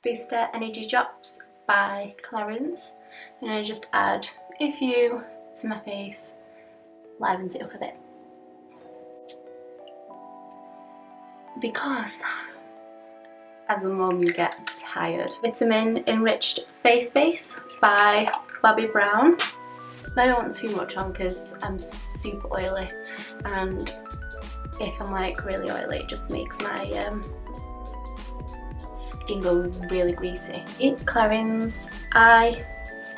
Booster Energy Drops by Clarins, and I just add a few to my face, livens it up a bit. Because as a mum you get tired. Vitamin Enriched Face Base by Bobbi Brown. I don't want too much on because I'm super oily, and if I'm like really oily it just makes my skin go really greasy. Clarins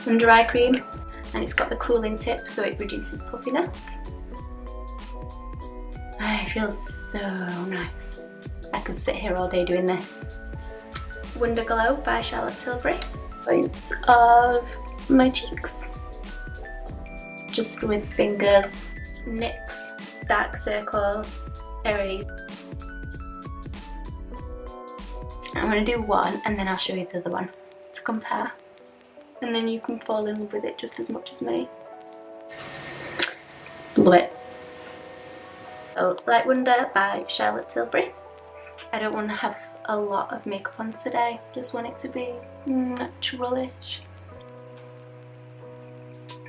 Under Eye Cream, and it's got the cooling tip so it reduces puffiness. It feels so nice. I could sit here all day doing this. Wonder Glow by Charlotte Tilbury. Points of my cheeks. Just with fingers. NYX Dark Circle Erase. I'm going to do one and then I'll show you the other one to compare. And then you can fall in love with it just as much as me. Love it. So, Light Wonder by Charlotte Tilbury. I don't want to have a lot of makeup on today, just want it to be naturalish.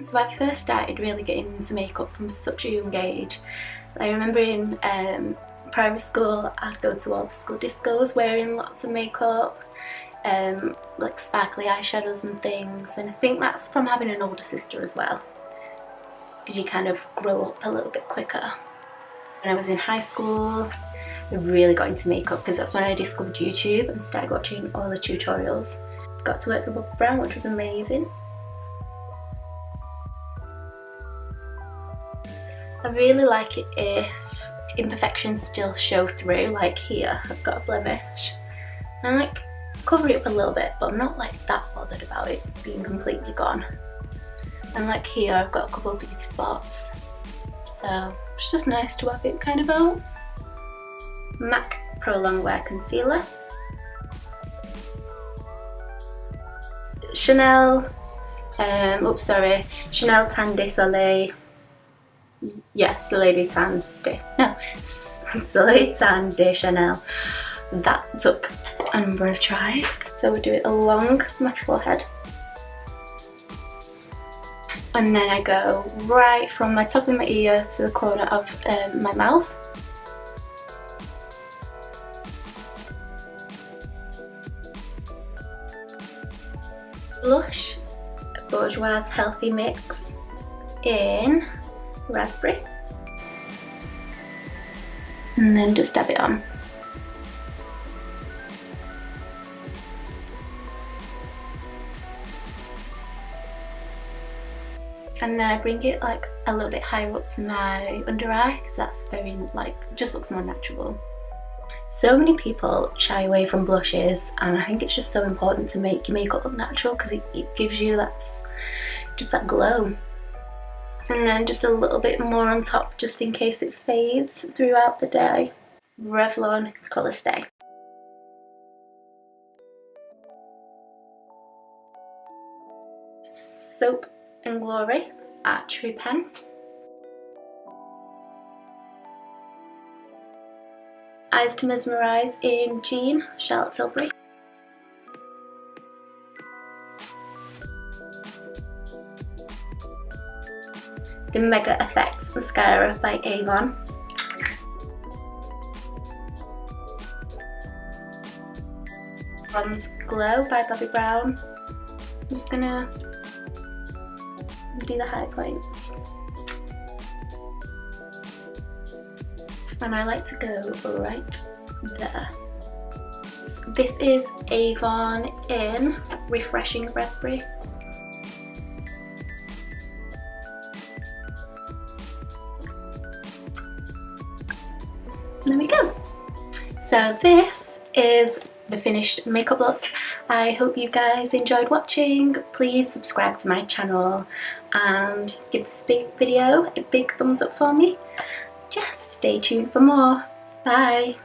So I first started really getting into makeup from such a young age. I remember in primary school I'd go to all the school discos wearing lots of makeup, like sparkly eyeshadows and things, and I think that's from having an older sister as well, because you kind of grow up a little bit quicker. When I was in high school I really got into makeup because that's when I discovered YouTube and started watching all the tutorials. Got to work for Bobbi Brown, which was amazing. I really like it if imperfections still show through, like here I've got a blemish. I like cover it up a little bit, but I'm not like that bothered about it being completely gone. And like here I've got a couple of these spots, so it's just nice to have it kind of out. MAC Pro Longwear Concealer. Chanel Chanel Tan de Soleil. Yeah, Soleil de Tan de, no, Soleil Tan de Chanel. That took a number of tries. So we'll do it along my forehead. And then I go right from my top of my ear to the corner of my mouth. Blush, Bourjois Healthy Mix in Raspberry, and then just dab it on. And then I bring it like a little bit higher up to my under eye because that's very like, just looks more natural. So many people shy away from blushes, and I think it's just so important to make your makeup look natural because it gives you just that glow. And then just a little bit more on top just in case it fades throughout the day. Revlon Colour Stay. Soap and Glory Archery Pen. Eyes to Mesmerise in Jean, Charlotte Tilbury. The Mega Effects Mascara by Avon. Bronze Glow by Bobbi Brown. I'm just gonna do the high points. And I like to go right there. This is Avon in Refreshing Raspberry. There we go. So this is the finished makeup look. I hope you guys enjoyed watching. Please subscribe to my channel and give this big video a big thumbs up for me. Just stay tuned for more. Bye!